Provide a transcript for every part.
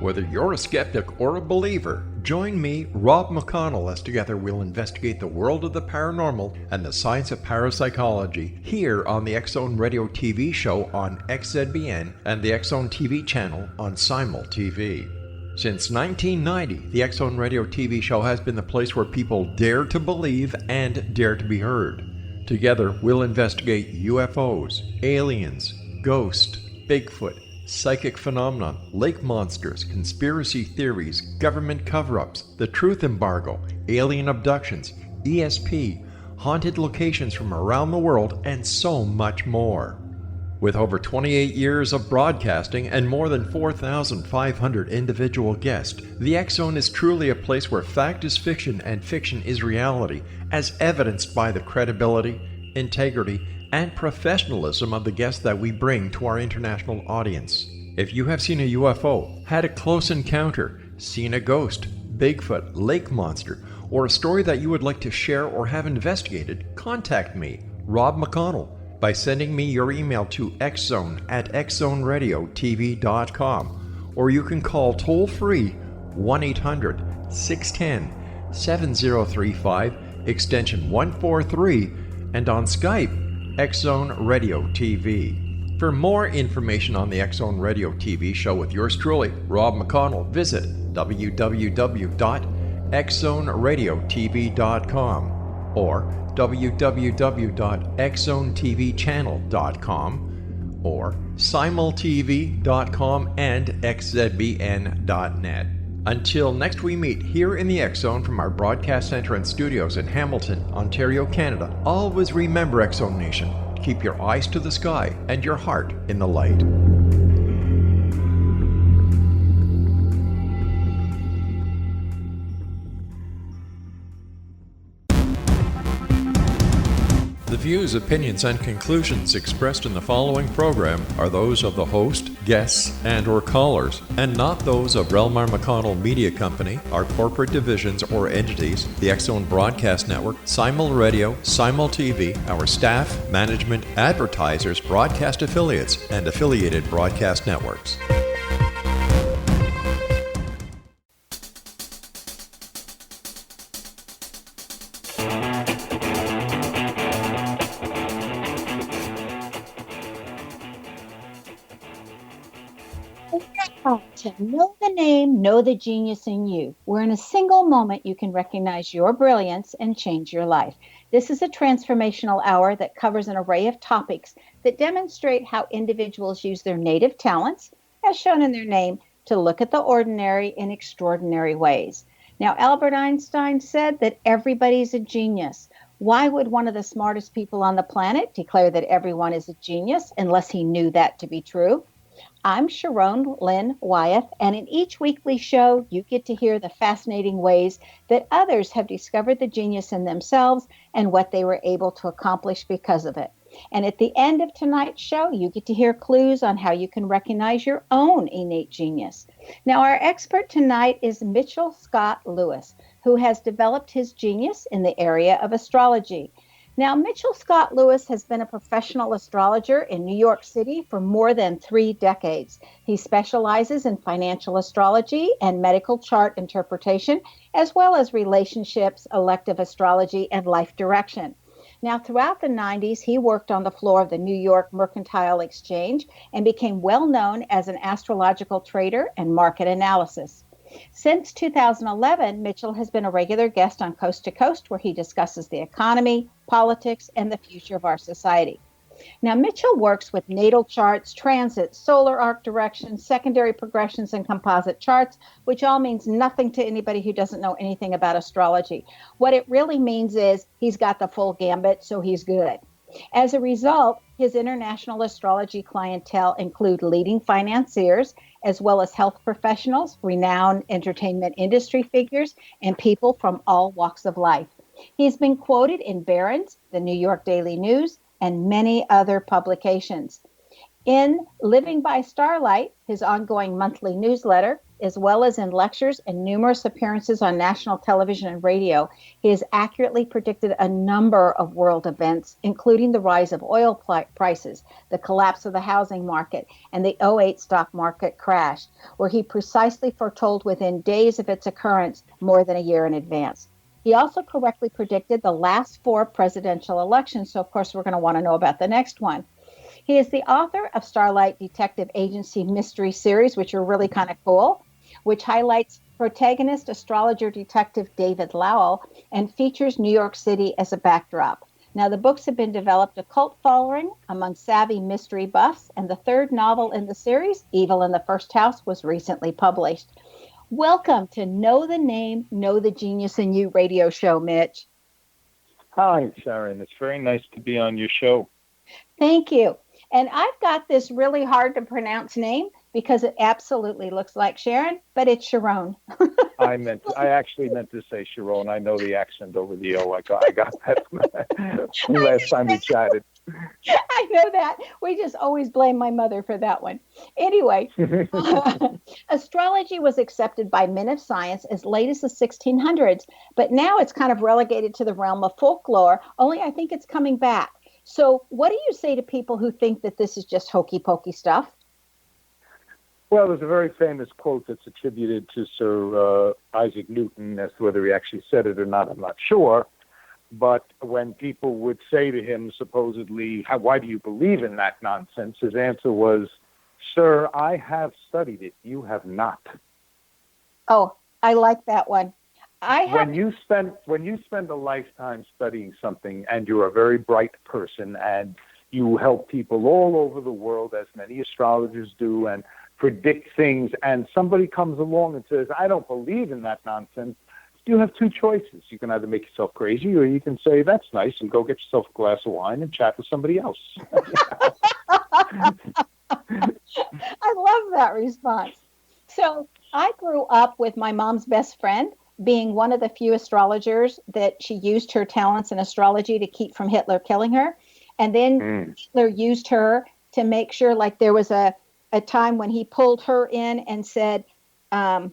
Whether you're a skeptic or a believer, join me, Rob McConnell, as together we'll investigate the world of the paranormal and the science of parapsychology here on the X-Zone Radio TV show on XZBN and the X-Zone TV channel on Simul TV. Since 1990, the X-Zone Radio TV show has been the place where people dare to believe and dare to be heard. Together, we'll investigate UFOs, aliens, ghosts, Bigfoot, psychic phenomenon, lake monsters, conspiracy theories, government cover-ups, the truth embargo, alien abductions, ESP, haunted locations from around the world, and so much more. With over 28 years of broadcasting and more than 4,500 individual guests, the X-Zone is truly a place where fact is fiction and fiction is reality, as evidenced by the credibility, integrity, and professionalism of the guests that we bring to our international audience. If you have seen a UFO, had a close encounter, seen a ghost, Bigfoot, lake monster, or a story that you would like to share or have investigated, contact me, Rob McConnell, by sending me your email to xzone@xzoneradiotv.com, or you can call toll-free 1-800-610-7035, extension 143, and on Skype, X-Zone Radio TV. For more information on the X-Zone Radio TV show with yours truly, Rob McConnell, visit www.xzoneradiotv.com or www.xzonetvchannel.com or simultv.com and xzbn.net. Until next we meet here in the X-Zone from our broadcast center and studios in Hamilton, Ontario, Canada, always remember, X-Zone Nation, keep your eyes to the sky and your heart in the light. The views, opinions, and conclusions expressed in the following program are those of the host, guests, and/or callers, and not those of Relmar McConnell Media Company, our corporate divisions or entities, the X-Zone Broadcast Network, Simul Radio, Simul TV, our staff, management, advertisers, broadcast affiliates, and affiliated broadcast networks. To know the name, know the genius in you, where in a single moment you can recognize your brilliance and change your life. This is a transformational hour that covers an array of topics that demonstrate how individuals use their native talents, as shown in their name, to look at the ordinary in extraordinary ways. Now, Albert Einstein said that everybody's a genius. Why would one of the smartest people on the planet declare that everyone is a genius unless he knew that to be true? I'm Sharon Lynn Wyeth, and in each weekly show, you get to hear the fascinating ways that others have discovered the genius in themselves and what they were able to accomplish because of it. And at the end of tonight's show, you get to hear clues on how you can recognize your own innate genius. Now, our expert tonight is Mitchell Scott Lewis, who has developed his genius in the area of astrology. Now, Mitchell Scott Lewis has been a professional astrologer in New York City for more than 3 decades. He specializes in financial astrology and medical chart interpretation, as well as relationships, elective astrology, and life direction. Now, throughout the 90s, he worked on the floor of the New York Mercantile Exchange and became well known as an astrological trader and market analysis. Since 2011, Mitchell has been a regular guest on Coast to Coast, where he discusses the economy, politics, and the future of our society. Now, Mitchell works with natal charts, transits, solar arc directions, secondary progressions, and composite charts, which all means nothing to anybody who doesn't know anything about astrology. What it really means is he's got the full gambit, so he's good. As a result, his international astrology clientele include leading financiers, as well as health professionals, renowned entertainment industry figures, and people from all walks of life. He's been quoted in Barron's, the New York Daily News, and many other publications. In Living by Starlight, his ongoing monthly newsletter, as well as in lectures and numerous appearances on national television and radio. He has accurately predicted a number of world events, including the rise of oil prices, the collapse of the housing market, and the '08 stock market crash, where he precisely foretold within days of its occurrence more than a year in advance. He also correctly predicted the last 4 presidential elections, so of course we're going to want to know about the next one. He is the author of Starlight Detective Agency Mystery Series, which are really kind of cool, which highlights protagonist astrologer detective David Lowell and features New York City as a backdrop. Now, the books have been developed a cult following among savvy mystery buffs, and the 3rd novel in the series, Evil in the First House, was recently published. Welcome to Know the Name, Know the Genius in You radio show, Mitch. Hi, Sharon. It's very nice to be on your show. Thank you. And I've got this really hard to pronounce name because it absolutely looks like Sharon, but it's Sharon. I actually meant to say Sharon. I know the accent over the O. I got that last time we chatted. I know that. We just always blame my mother for that one. Anyway, astrology was accepted by men of science as late as the 1600s, but now it's kind of relegated to the realm of folklore, only I think it's coming back. So what do you say to people who think that this is just hokey pokey stuff? Well, there's a very famous quote that's attributed to Sir Isaac Newton. As to whether he actually said it or not, I'm not sure. But when people would say to him, supposedly, why do you believe in that nonsense? His answer was, "Sir, I have studied it. You have not." Oh, I like that one. When you spend a lifetime studying something and you're a very bright person and you help people all over the world, as many astrologers do, and predict things, and somebody comes along and says, "I don't believe in that nonsense," you have 2 choices. You can either make yourself crazy, or you can say, "That's nice," and go get yourself a glass of wine and chat with somebody else. I love that response. So I grew up with my mom's best friend being one of the few astrologers that she used her talents in astrology to keep from Hitler killing her. And then Hitler used her to make sure, like, there was a time when he pulled her in and said, one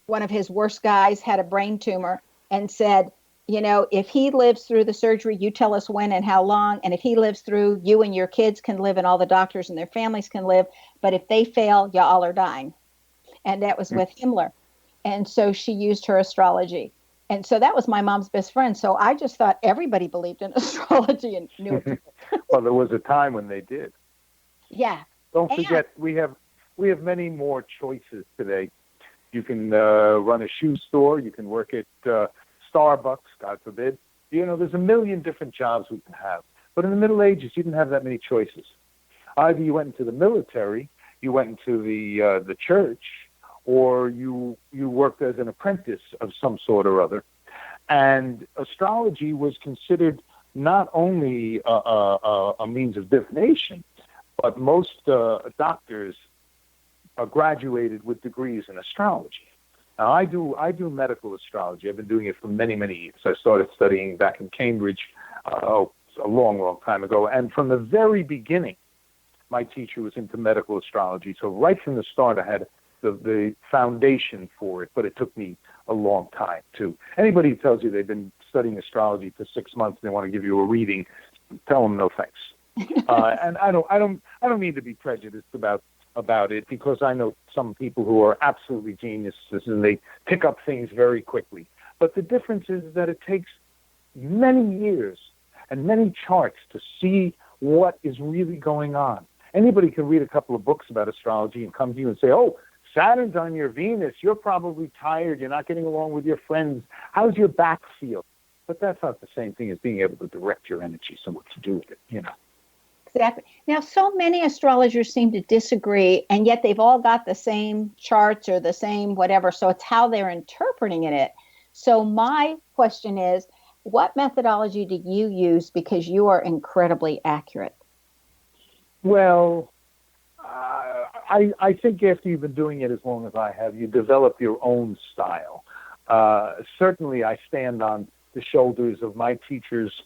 of his worst guys had a brain tumor, and said, if he lives through the surgery, you tell us when and how long. And if he lives through, you and your kids can live and all the doctors and their families can live. But if they fail, you all are dying. And that was with Himmler. And so she used her astrology. And so that was my mom's best friend. So I just thought everybody believed in astrology and knew it. Well, there was a time when they did. Yeah. Don't forget, we have many more choices today. You can run a shoe store. You can work at Starbucks, God forbid. There's a million different jobs we can have. But in the Middle Ages, you didn't have that many choices. Either you went into the military, you went into the church, or you worked as an apprentice of some sort or other. And astrology was considered not only a means of divination, but most doctors graduated with degrees in astrology. Now, I do medical astrology. I've been doing it for many, many years. I started studying back in Cambridge a long, long time ago. And from the very beginning, my teacher was into medical astrology. So right from the start, I had the foundation for it, but it took me a long time too. Anybody who tells you they've been studying astrology for 6 months and they want to give you a reading, tell them no thanks. And I don't mean to be prejudiced about it, because I know some people who are absolutely geniuses and they pick up things very quickly. But the difference is that it takes many years and many charts to see what is really going on. Anybody can read a couple of books about astrology and come to you and say, "Oh, Saturn's on your Venus. You're probably tired. You're not getting along with your friends. How's your back feel?" But that's not the same thing as being able to direct your energies and what to do with it, Exactly. Now, so many astrologers seem to disagree, and yet they've all got the same charts or the same whatever. So it's how they're interpreting it. So my question is, what methodology do you use, because you are incredibly accurate? Well, I think after you've been doing it as long as I have, you develop your own style. Certainly, I stand on the shoulders of my teachers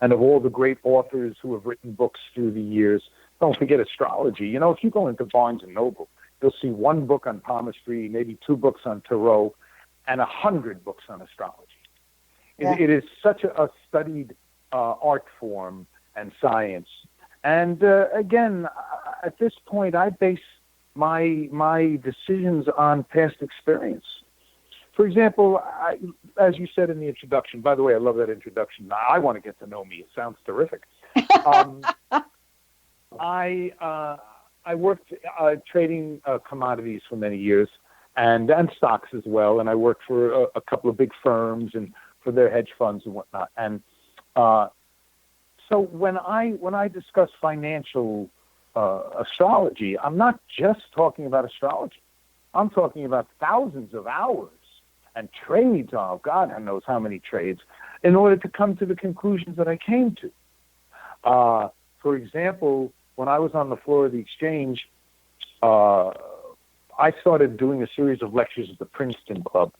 and of all the great authors who have written books through the years. Don't forget astrology. If you go into Barnes & Noble, you'll see one book on palmistry, maybe 2 books on tarot, and 100 books on astrology. Yeah. It is such a studied art form and science. And again, at this point, I base my decisions on past experience. For example, as you said in the introduction, by the way, I love that introduction. I want to get to know me. It sounds terrific. I worked trading commodities for many years and stocks as well. And I worked for a couple of big firms and for their hedge funds and whatnot. And so when I discuss financial astrology, I'm not just talking about astrology. I'm talking about thousands of hours and trades. Oh, God knows how many trades in order to come to the conclusions that I came to. For example, when I was on the floor of the exchange, I started doing a series of lectures at the Princeton Club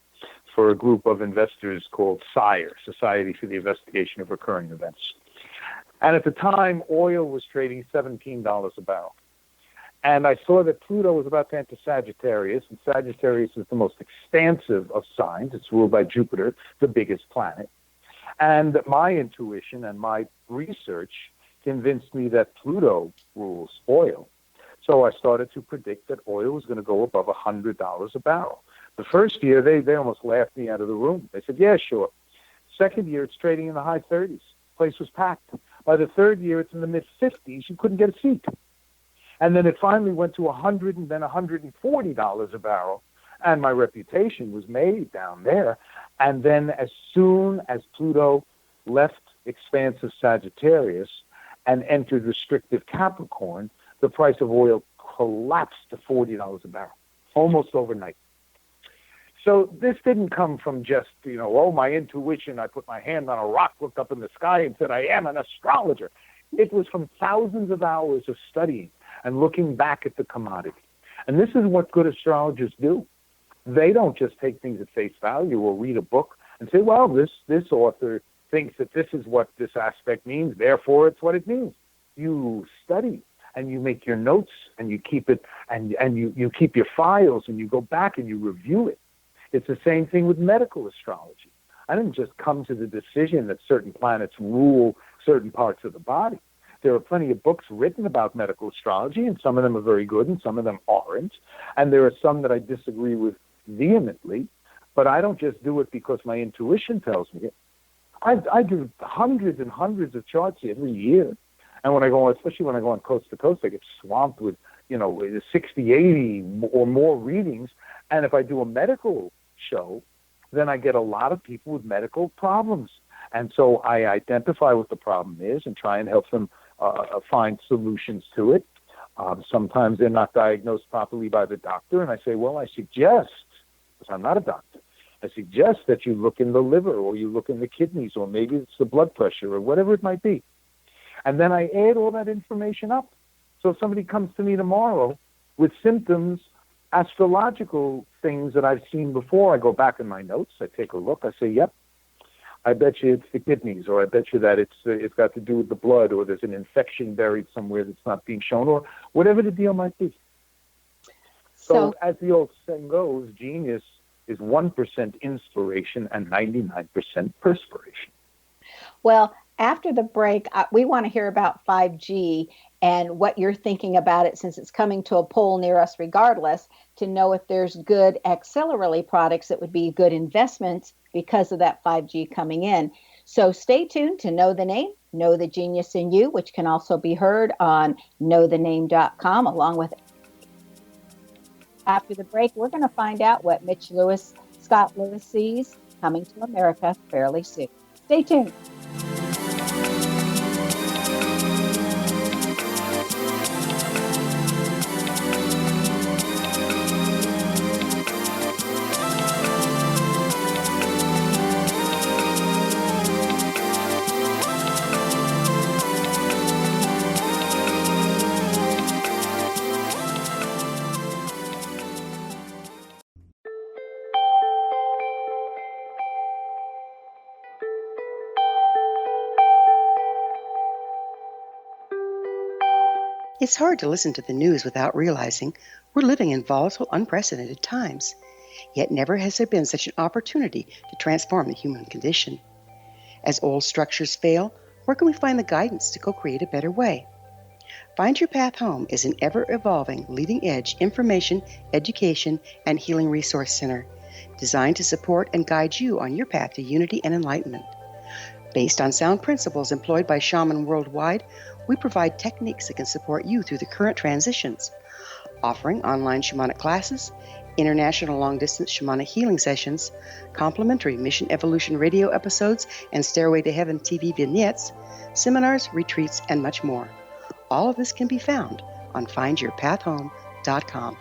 for a group of investors called SIRE, Society for the Investigation of Recurring Events. And at the time, oil was trading $17 a barrel. And I saw that Pluto was about to enter Sagittarius, and Sagittarius is the most expansive of signs. It's ruled by Jupiter, the biggest planet. And my intuition and my research convinced me that Pluto rules oil. So I started to predict that oil was going to go above $100 a barrel. The first year, they almost laughed me out of the room. They said, yeah, sure. Second year, it's trading in the high 30s. Place was packed. By the third year, it's in the mid-50s. You couldn't get a seat. And then it finally went to $100 and then $140 a barrel. And my reputation was made down there. And then as soon as Pluto left expansive Sagittarius and entered restrictive Capricorn, the price of oil collapsed to $40 a barrel, almost overnight. So this didn't come from just, my intuition. I put my hand on a rock, looked up in the sky and said, I am an astrologer. It was from thousands of hours of studying and looking back at the commodity. And this is what good astrologers do. They don't just take things at face value or read a book and say, well, this author thinks that this is what this aspect means, therefore it's what it means. You study and you make your notes and you keep it and you keep your files and you go back and you review it. It's the same thing with medical astrology. I didn't just come to the decision that certain planets rule certain parts of the body. There are plenty of books written about medical astrology, and some of them are very good and some of them aren't. And there are some that I disagree with vehemently, but I don't just do it because my intuition tells me it. I do hundreds and hundreds of charts every year. And when I go, especially when I go on coast to coast, I get swamped with, 60, 80 or more readings. And if I do a medical show, then I get a lot of people with medical problems. And so I identify what the problem is and try and help them find solutions to it. Sometimes they're not diagnosed properly by the doctor. And I say, well, I suggest, because I'm not a doctor, I suggest that you look in the liver or you look in the kidneys or maybe it's the blood pressure or whatever it might be. And then I add all that information up. So if somebody comes to me tomorrow with symptoms, astrological things that I've seen before, I go back in my notes, I take a look, I say, yep, I bet you it's the kidneys, or I bet you that it's got to do with the blood, or there's an infection buried somewhere that's not being shown, or whatever the deal might be. So as the old saying goes, genius is 1% inspiration and 99% perspiration. Well, after the break, we want to hear about 5G and what you're thinking about it, since it's coming to a pole near us regardless, to know if there's good auxiliary products that would be good investments because of that 5G coming in. So stay tuned to Know the Name, Know the Genius in You, which can also be heard on knowthename.com along with. After the break, we're going to find out what Scott Lewis sees coming to America fairly soon. Stay tuned. It's hard to listen to the news without realizing we're living in volatile, unprecedented times. Yet never has there been such an opportunity to transform the human condition. As old structures fail, where can we find the guidance to co-create a better way? Find Your Path Home is an ever-evolving, leading-edge information, education, and healing resource center designed to support and guide you on your path to unity and enlightenment. Based on sound principles employed by shamans worldwide, we provide techniques that can support you through the current transitions, offering online shamanic classes, international long-distance shamanic healing sessions, complimentary Mission Evolution radio episodes and Stairway to Heaven TV vignettes, seminars, retreats, and much more. All of this can be found on findyourpathhome.com.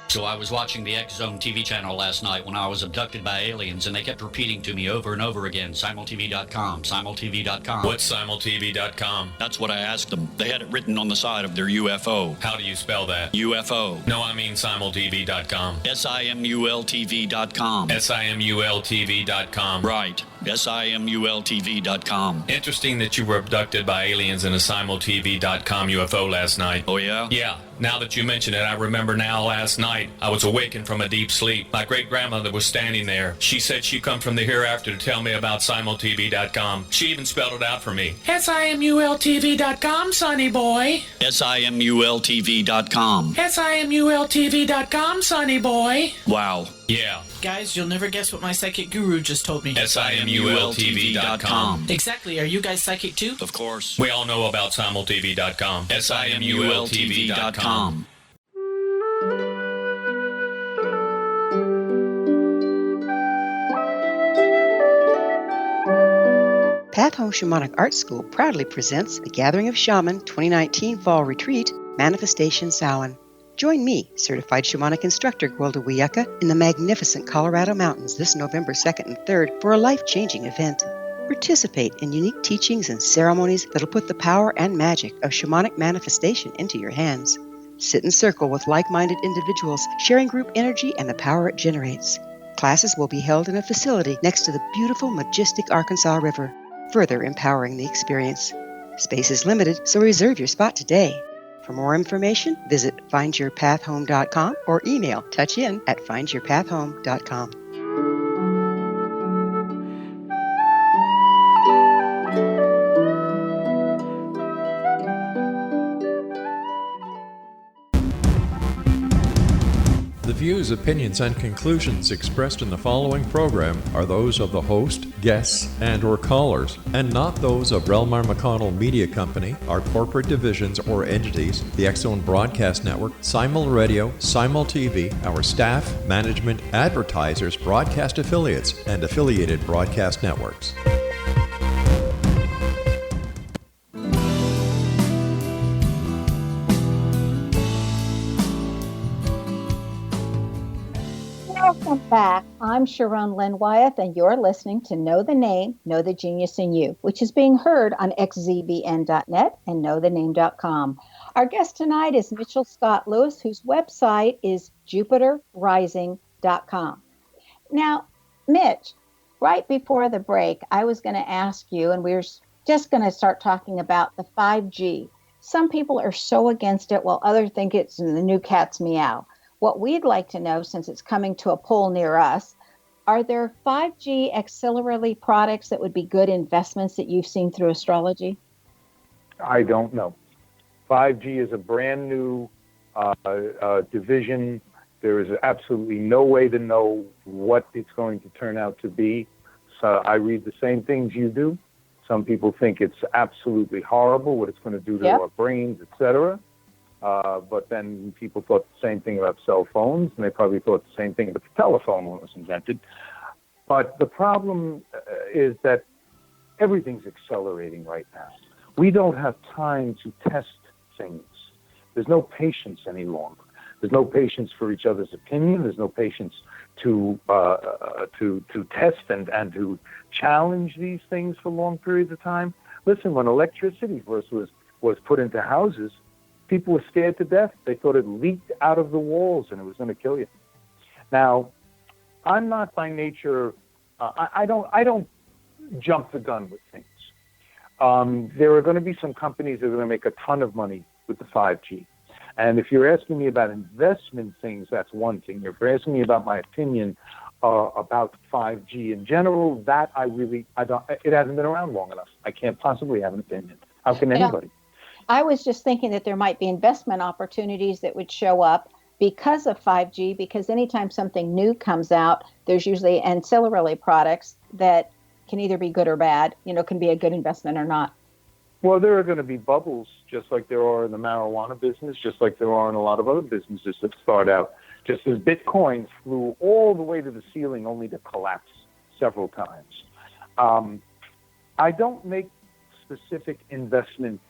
So I was watching the X Zone TV channel last night when I was abducted by aliens, and they kept repeating to me over and over again, simultv.com, simultv.com. What's simultv.com? That's what I asked them. They had it written on the side of their UFO. How do you spell that? UFO. No, I mean simultv.com. simultv.com. simultv.com. Right. simultv.com. Interesting that you were abducted by aliens in a simultv.com UFO last night. Oh, yeah? Yeah. Now that you mention it, I remember now last night I was awakened from a deep sleep. My great-grandmother was standing there. She said she'd come from the hereafter to tell me about simultv.com. She even spelled it out for me. simultv.com, sonny boy. simultv.com. simultv.com, sonny boy. Wow. Yeah. Guys, you'll never guess what my psychic guru just told me. simultv.com. Exactly. Are you guys psychic too? Of course. We all know about simultv.com. simultv.com. Path Home Shamanic Art School proudly presents the Gathering of Shaman 2019 Fall Retreat, Manifestation Samhain. Join me, certified shamanic instructor Gwilda Wiyaka, in the magnificent Colorado Mountains this November 2nd and 3rd for a life-changing event. Participate in unique teachings and ceremonies that'll put the power and magic of shamanic manifestation into your hands. Sit in circle with like-minded individuals, sharing group energy and the power it generates. Classes will be held in a facility next to the beautiful, majestic Arkansas River, further empowering the experience. Space is limited, so reserve your spot today. For more information, visit findyourpathhome.com or email touchin@findyourpathhome.com. The views, opinions, and conclusions expressed in the following program are those of the host, guests, and/or callers, and not those of Relmar McConnell Media Company, our corporate divisions or entities, the X-Zone Broadcast Network, Simul Radio, Simul TV, our staff, management, advertisers, broadcast affiliates, and affiliated broadcast networks. Welcome back. I'm Sharon Lynn Wyeth, and you're listening to Know the Name, Know the Genius in You, which is being heard on xzbn.net and knowthename.com. Our guest tonight is Mitchell Scott Lewis, whose website is jupiterrising.com. Now, Mitch, right before the break, I was going to ask you, and we were just going to start talking about the 5G. Some people are so against it, while others think it's the new cat's meow. What we'd like to know, since it's coming to a pole near us, are there 5G auxiliary products that would be good investments that you've seen through astrology? I don't know. 5G is a brand new division. There is absolutely no way to know what it's going to turn out to be. So I read the same things you do. Some people think it's absolutely horrible, what it's going to do to our brains, etc. But then people thought the same thing about cell phones, and they probably thought the same thing about the telephone when it was invented. But the problem is that everything's accelerating right now. We don't have time to test things. There's no patience any longer. There's no patience for each other's opinion. There's no patience to test and to challenge these things for long periods of time. Listen, when electricity first was put into houses, people were scared to death. They thought it leaked out of the walls and it was going to kill you. Now, I'm not by nature. I don't jump the gun with things. There are going to be some companies that are going to make a ton of money with the 5G. And if you're asking me about investment things, that's one thing. If you're asking me about my opinion about 5G in general, that I don't, it hasn't been around long enough. I can't possibly have an opinion. How can anybody? I was just thinking that there might be investment opportunities that would show up because of 5G, because anytime something new comes out, there's usually ancillary products that can either be good or bad, can be a good investment or not. Well, there are going to be bubbles, just like there are in the marijuana business, just like there are in a lot of other businesses that start out. Just as Bitcoin flew all the way to the ceiling only to collapse several times. I don't make specific investment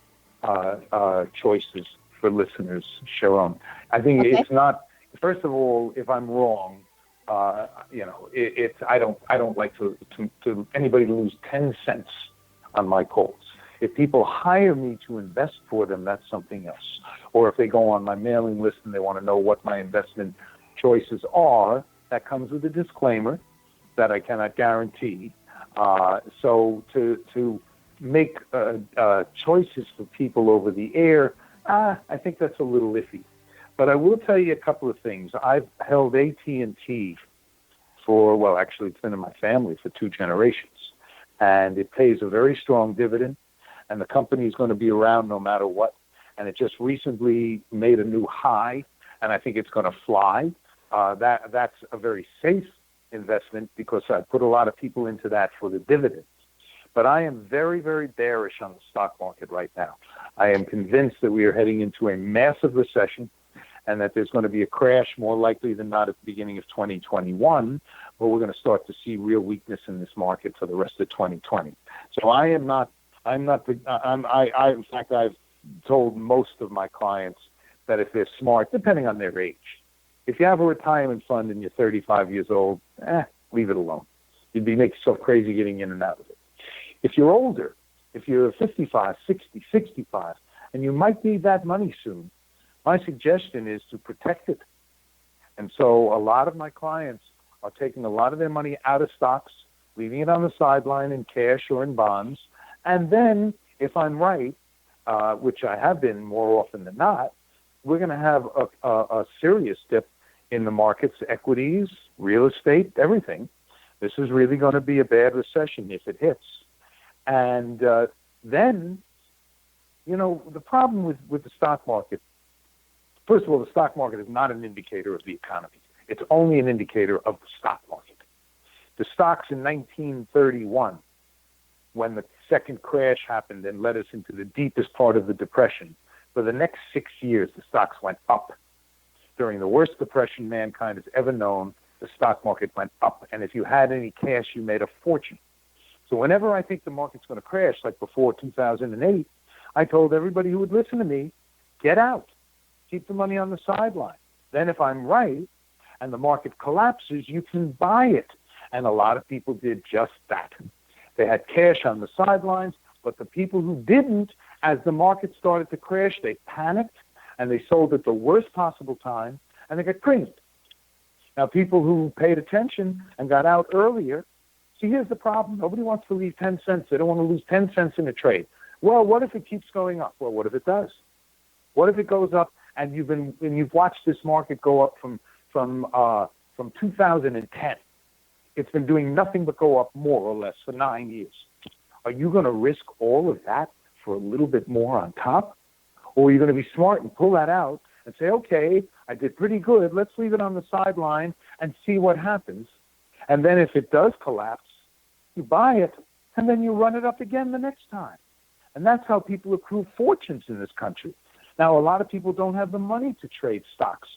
choices for listeners, Sharon. I think it's not. First of all, if I'm wrong, I don't like to anybody to lose 10 cents on my calls. If people hire me to invest for them, that's something else. Or if they go on my mailing list and they want to know what my investment choices are, that comes with a disclaimer that I cannot guarantee. So to make choices for people over the air, I think that's a little iffy. But I will tell you a couple of things. I've held AT&T actually it's been in my family for 2 generations. And it pays a very strong dividend. And the company is going to be around no matter what. And it just recently made a new high, and I think it's going to fly. That's a very safe investment because I put a lot of people into that for the dividends. But I am very, very bearish on the stock market right now. I am convinced that we are heading into a massive recession and that there's going to be a crash more likely than not at the beginning of 2021, where we're going to start to see real weakness in this market for the rest of 2020. So in fact, I've told most of my clients that if they're smart, depending on their age, if you have a retirement fund and you're 35 years old, leave it alone. You'd be making yourself crazy getting in and out of it. If you're older, if you're 55, 60, 65, and you might need that money soon, my suggestion is to protect it. And so a lot of my clients are taking a lot of their money out of stocks, leaving it on the sideline in cash or in bonds. And then, if I'm right, which I have been more often than not, we're going to have a serious dip in the markets, equities, real estate, everything. This is really going to be a bad recession if it hits. And then, the problem with the stock market, first of all, the stock market is not an indicator of the economy. It's only an indicator of the stock market. The stocks in 1931, when the second crash happened and led us into the deepest part of the Depression, for the next 6 years, the stocks went up. During the worst depression mankind has ever known, the stock market went up. And if you had any cash, you made a fortune. So whenever I think the market's going to crash, like before 2008, I told everybody who would listen to me, get out. Keep the money on the sideline. Then if I'm right and the market collapses, you can buy it. And a lot of people did just that. They had cash on the sidelines, but the people who didn't, as the market started to crash, they panicked and they sold at the worst possible time and they got creamed. Now, people who paid attention and got out earlier, see, here's the problem. Nobody wants to leave 10 cents. They don't want to lose 10 cents in a trade. Well, what if it keeps going up? Well, what if it does? What if it goes up and you've watched this market go up from 2010? It's been doing nothing but go up more or less for 9 years. Are you going to risk all of that for a little bit more on top? Or are you going to be smart and pull that out and say, okay, I did pretty good. Let's leave it on the sideline and see what happens. And then if it does collapse, you buy it and then you run it up again the next time. And that's how people accrue fortunes in this country. Now, a lot of people don't have the money to trade stocks.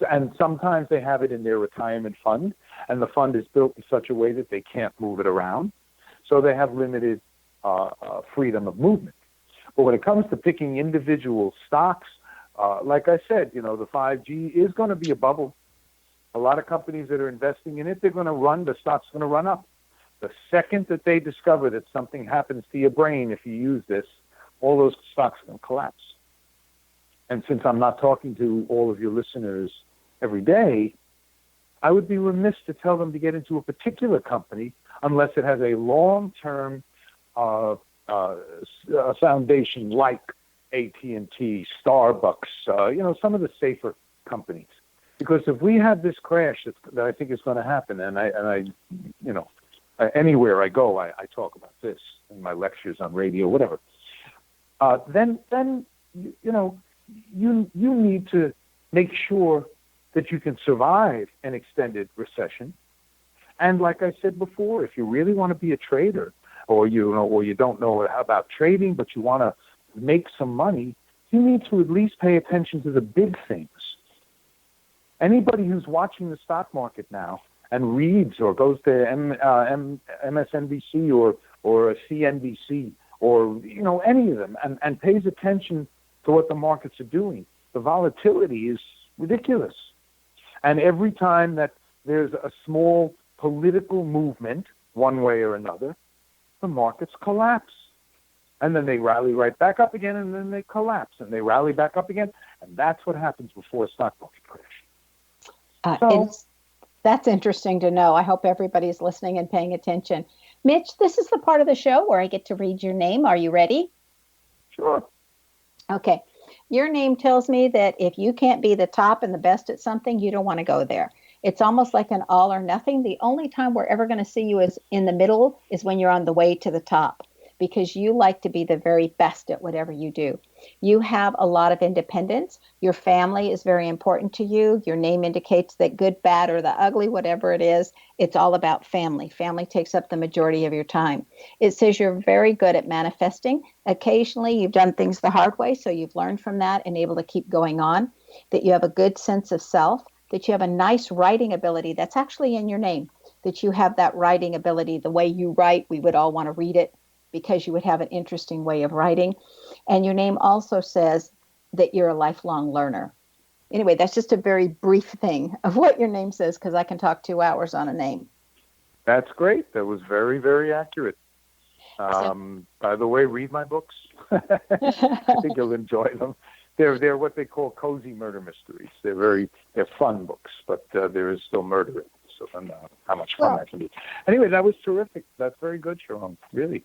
And sometimes they have it in their retirement fund, and the fund is built in such a way that they can't move it around. So they have limited freedom of movement. But when it comes to picking individual stocks, like I said, the 5G is going to be a bubble. A lot of companies that are investing in it, the stock's going to run up. The second that they discover that something happens to your brain if you use this, all those stocks are going to collapse. And since I'm not talking to all of your listeners every day, I would be remiss to tell them to get into a particular company unless it has a long-term a foundation like AT&T, Starbucks, some of the safer companies. Because if we have this crash that I think is going to happen, and I anywhere I go, I talk about this in my lectures on radio, whatever. Then you need to make sure that you can survive an extended recession. And like I said before, if you really want to be a trader, or you don't know about trading, but you want to make some money, you need to at least pay attention to the big things. Anybody who's watching the stock market now and reads or goes to MSNBC or CNBC or any of them and pays attention to what the markets are doing, the volatility is ridiculous. And every time that there's a small political movement, one way or another, the markets collapse. And then they rally right back up again, and then they collapse, and they rally back up again. And that's what happens before a stock market crash. That's interesting to know. I hope everybody's listening and paying attention. Mitch, this is the part of the show where I get to read your name. Are you ready? Sure. Okay. Your name tells me that if you can't be the top and the best at something, you don't want to go there. It's almost like an all or nothing. The only time we're ever going to see you is in the middle is when you're on the way to the top, because you like to be the very best at whatever you do. You have a lot of independence. Your family is very important to you. Your name indicates that good, bad, or the ugly, whatever it is, it's all about family. Family takes up the majority of your time. It says you're very good at manifesting. Occasionally, you've done things the hard way, so you've learned from that and able to keep going on, that you have a good sense of self, that you have a nice writing ability. That's actually in your name, that you have that writing ability. The way you write, we would all want to read it because you would have an interesting way of writing. And your name also says that you're a lifelong learner. Anyway, that's just a very brief thing of what your name says, because I can talk 2 hours on a name. That's great. That was very, very accurate. By the way, read my books. I think you'll enjoy them. They're what they call cozy murder mysteries. They're fun books, but there is still murder in them. So I don't know how much fun that can be. Anyway, that was terrific. That's very good, Sharon. Really.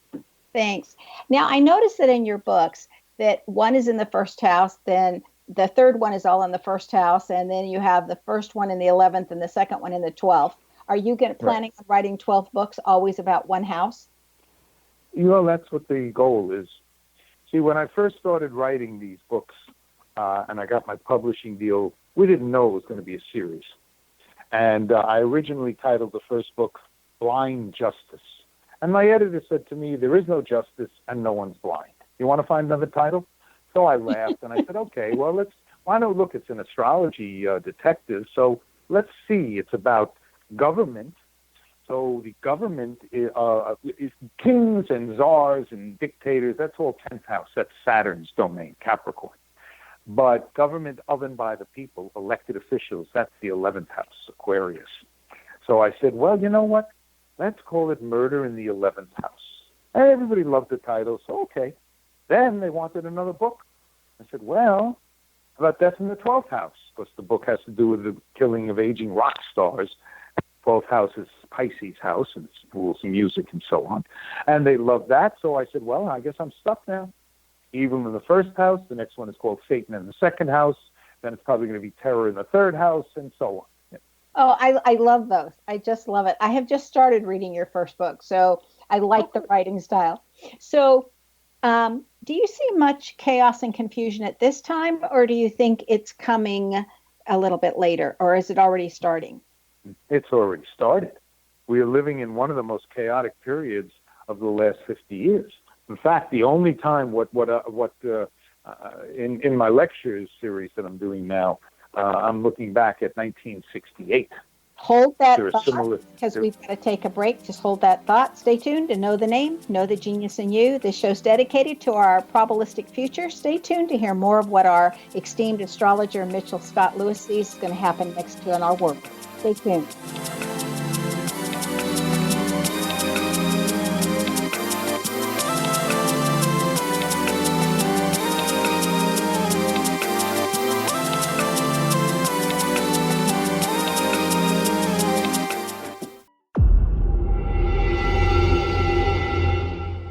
Thanks. Now, I noticed that in your books that one is in the first house, then the third one is all in the first house, and then you have the first one in the 11th and the second one in the 12th. Are you planning on writing 12 books always about one house? That's what the goal is. See, when I first started writing these books, and I got my publishing deal, we didn't know it was going to be a series. And I originally titled the first book, Blind Justice. And my editor said to me, there is no justice and no one's blind. You want to find another title? So I laughed and I said, okay, well, why not look, it's an astrology detective, so let's see, it's about government. So the government is kings and czars and dictators, that's all 10th house, that's Saturn's domain, Capricorn. But government governed by the people, elected officials, that's the 11th house, Aquarius. So I said, well, you know what? Let's call it Murder in the 11th House. And everybody loved the title, so okay. Then they wanted another book. I said, well, how about Death in the 12th House? Because the book has to do with the killing of aging rock stars. 12th house is Pisces house, and it's rules and music and so on. And they loved that, so I said, well, I guess I'm stuck now. Evil in the first house, the next one is called Satan in the second house, then it's probably going to be Terror in the third house, and so on. Yeah. Oh, I love those. I just love it. I have just started reading your first book, so I like the writing style. So do you see much chaos and confusion at this time, or do you think it's coming a little bit later, or is it already starting? It's already started. We are living in one of the most chaotic periods of the last 50 years. In fact, the only time in my lectures series that I'm doing now, I'm looking back at 1968. Hold that thought, because we've got to take a break. Just hold that thought. Stay tuned to Know the Name, Know the Genius in You. This show's dedicated to our probabilistic future. Stay tuned to hear more of what our esteemed astrologer Mitchell Scott Lewis sees is going to happen next in our work. Stay tuned.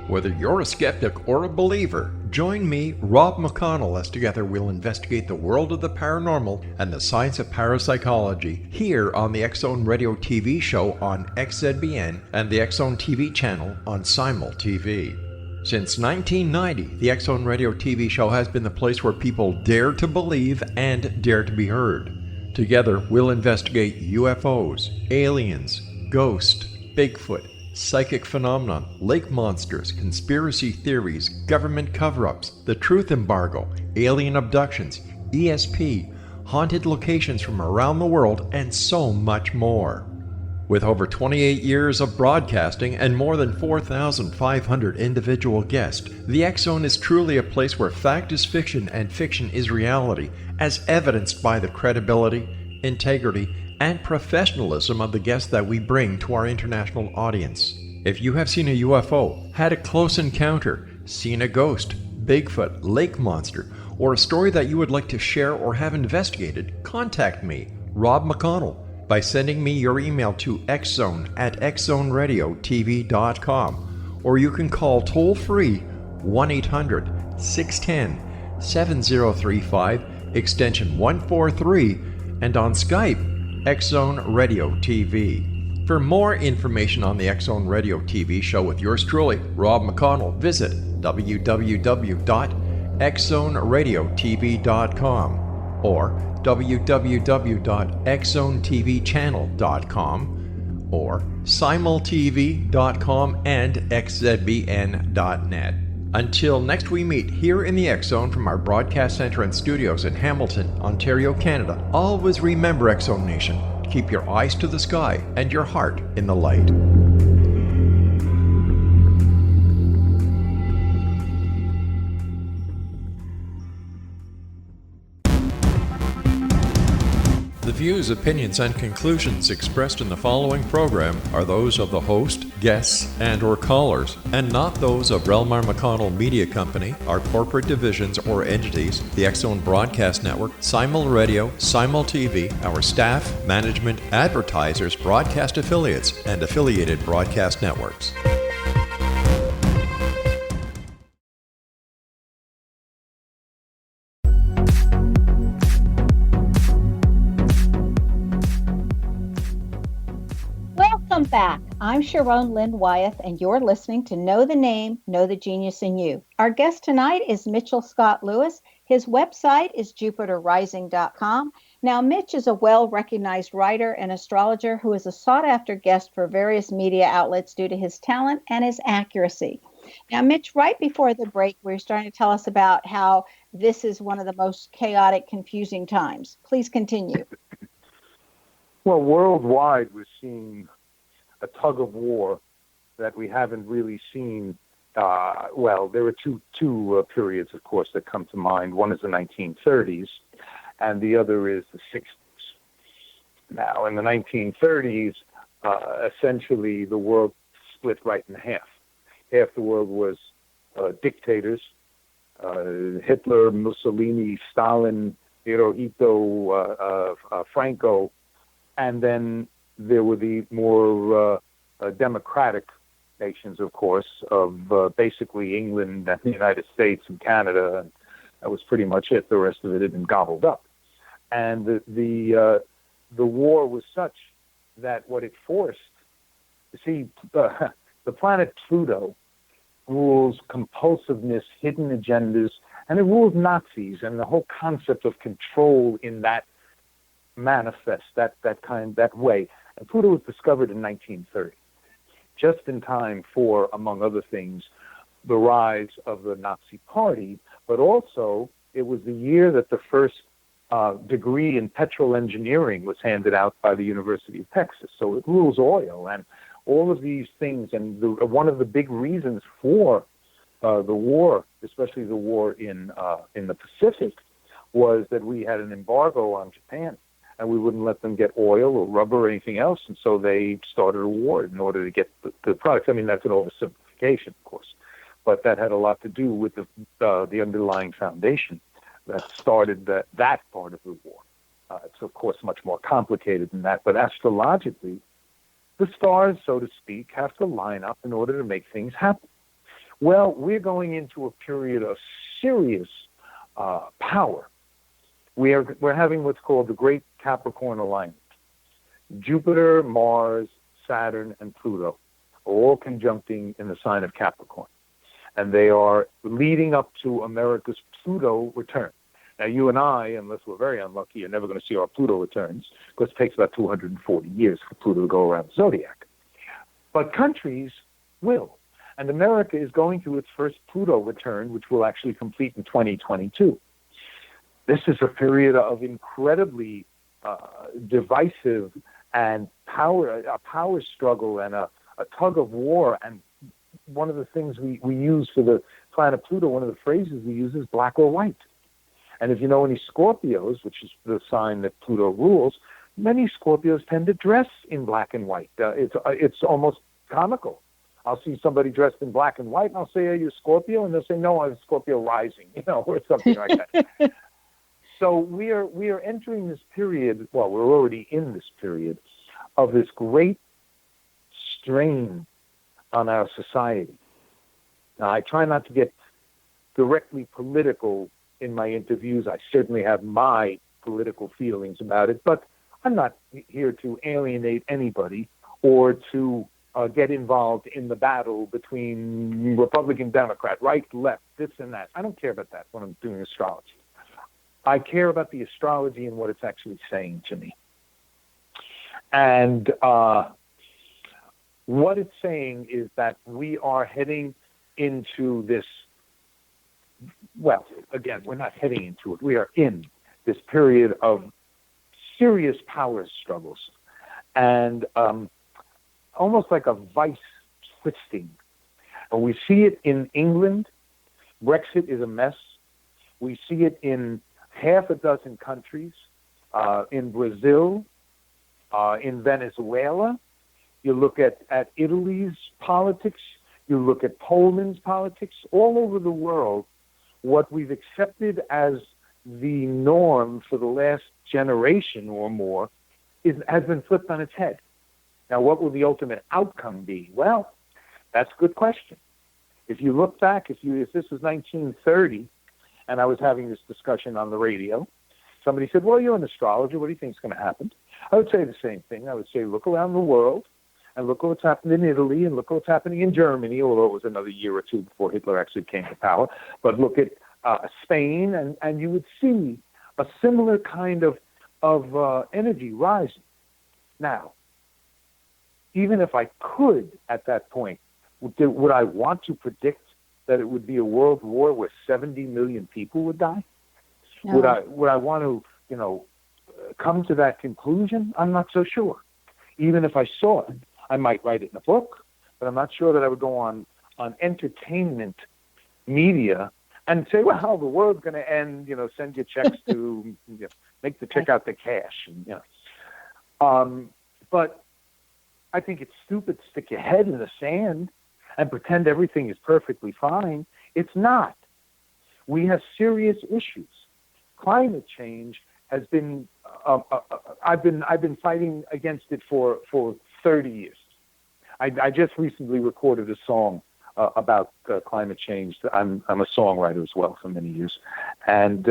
Whether you're a skeptic or a believer, join me, Rob McConnell, as together we'll investigate the world of the paranormal and the science of parapsychology here on the X-Zone Radio TV show on XZBN and the X-Zone TV channel on Simul TV. Since 1990, the X-Zone Radio TV show has been the place where people dare to believe and dare to be heard. Together, we'll investigate UFOs, aliens, ghosts, Bigfoot, psychic phenomenon, lake monsters, conspiracy theories, government cover-ups, the truth embargo, alien abductions, ESP, haunted locations from around the world, and so much more. With over 28 years of broadcasting and more than 4,500 individual guests, the X-Zone is truly a place where fact is fiction and fiction is reality, as evidenced by the credibility, integrity, and professionalism of the guests that we bring to our international audience. If you have seen a UFO, had a close encounter, seen a ghost, Bigfoot, lake monster, or a story that you would like to share or have investigated, contact me, Rob McConnell, by sending me your email to xzone@xzoneradiotv.com, or you can call toll-free 1-800-610-7035, extension 143, and on Skype, X-Zone Radio TV. For more information on the X-Zone Radio TV show with yours truly, Rob McConnell, visit www.xzoneradiotv.com or www.xzonetvchannel.com or simultv.com and xzbn.net. Until next we meet here in the X-Zone from our broadcast center and studios in Hamilton, Ontario, Canada, always remember, X-Zone Nation, keep your eyes to the sky and your heart in the light. The views, opinions, and conclusions expressed in the following program are those of the host, guests, and/or callers, and not those of Relmar McConnell Media Company, our corporate divisions or entities, the X-Zone Broadcast Network, Simul Radio, Simul TV, our staff, management, advertisers, broadcast affiliates, and affiliated broadcast networks. Welcome back. I'm Sharon Lynn Wyeth, and you're listening to Know the Name, Know the Genius in You. Our guest tonight is Mitchell Scott Lewis. His website is jupiterrising.com. Now, Mitch is a well-recognized writer and astrologer who is a sought-after guest for various media outlets due to his talent and his accuracy. Now, Mitch, right before the break, we were starting to tell us about how this is one of the most chaotic, confusing times. Please continue. Well, worldwide, we're seeing a tug of war that we haven't really seen. Well, there are two periods, of course, that come to mind. One is the 1930s, and the other is the 60s. Now, in the 1930s, essentially, the world split right in half. Half the world was dictators, Hitler, Mussolini, Stalin, Hirohito, Franco, and then there were the more democratic nations, of course, of basically England and the United States and Canada, and that was pretty much it. The rest of it had been gobbled up. And the war was such that what it forced, you see, the planet Pluto rules compulsiveness, hidden agendas, and it rules Nazis, and the whole concept of control in that manifest, that way. And Pluto was discovered in 1930, just in time for, among other things, the rise of the Nazi Party, but also it was the year that the first degree in petrol engineering was handed out by the University of Texas. So it rules oil and all of these things. And one of the big reasons for the war, especially the war in the Pacific, was that we had an embargo on Japan, and we wouldn't let them get oil or rubber or anything else, and so they started a war in order to get the products. I mean, that's an oversimplification, of course, but that had a lot to do with the underlying foundation that started that part of the war. It's, of course, much more complicated than that, but astrologically, the stars, so to speak, have to line up in order to make things happen. Well, we're going into a period of serious power. We're having what's called the Great Capricorn Alignment. Jupiter, Mars, Saturn, and Pluto are all conjuncting in the sign of Capricorn. And they are leading up to America's Pluto return. Now, you and I, unless we're very unlucky, are never going to see our Pluto returns, because it takes about 240 years for Pluto to go around the zodiac. But countries will. And America is going through its first Pluto return, which will actually complete in 2022. This is a period of incredibly divisive and a power struggle and a tug of war. And one of the things we use for the planet Pluto, one of the phrases we use is black or white. And if you know any Scorpios, which is the sign that Pluto rules, many Scorpios tend to dress in black and white. It's almost comical. I'll see somebody dressed in black and white, and I'll say, "Are you a Scorpio?" And they'll say, "No, I'm Scorpio rising," or something like that. So we are entering this period. Well, we're already in this period of this great strain on our society. Now, I try not to get directly political in my interviews. I certainly have my political feelings about it, but I'm not here to alienate anybody or to get involved in the battle between Republican, Democrat, right, left, this and that. I don't care about that when I'm doing astrology. I care about the astrology and what it's actually saying to me. And what it's saying is that we are heading into this, well, again, we're not heading into it. We are in this period of serious power struggles and almost like a vice twisting. And we see it in England. Brexit is a mess. We see it in half a dozen countries, in Brazil, in Venezuela. You look at Italy's politics. You look at Poland's politics. All over the world, what we've accepted as the norm for the last generation or more has been flipped on its head. Now, what will the ultimate outcome be? Well, that's a good question. If you look back, if this was 1930, and I was having this discussion on the radio, somebody said, "Well, you're an astrologer. What do you think is going to happen?" I would say the same thing. I would say, look around the world, and look at what's happened in Italy, and look at what's happening in Germany, although it was another year or two before Hitler actually came to power. But look at Spain, and you would see a similar kind of energy rising. Now, even if I could at that point, would I want to predict that it would be a world war where 70 million people would die? No. Would I want to, come to that conclusion? I'm not so sure. Even if I saw it, I might write it in a book, but I'm not sure that I would go on entertainment media and say, well, the world's going to end, send your checks to, make the check out the cash. But I think it's stupid to stick your head in the sand and pretend everything is perfectly fine. It's not. We have serious issues. Climate change has been, I've been fighting against it for 30 years. I just recently recorded a song about climate change. I'm a songwriter as well for many years. And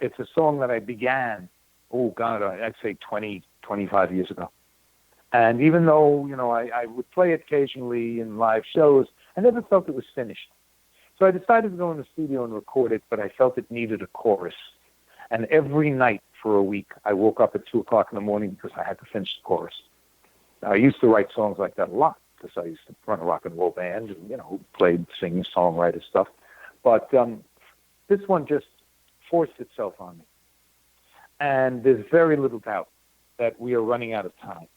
it's a song that I began, I'd say 20, 25 years ago. And even though, I would play it occasionally in live shows, I never felt it was finished. So I decided to go in the studio and record it, but I felt it needed a chorus. And every night for a week, I woke up at 2 o'clock in the morning because I had to finish the chorus. I used to write songs like that a lot because I used to run a rock and roll band and, played, sing, songwriter stuff. But this one just forced itself on me. And there's very little doubt that we are running out of time.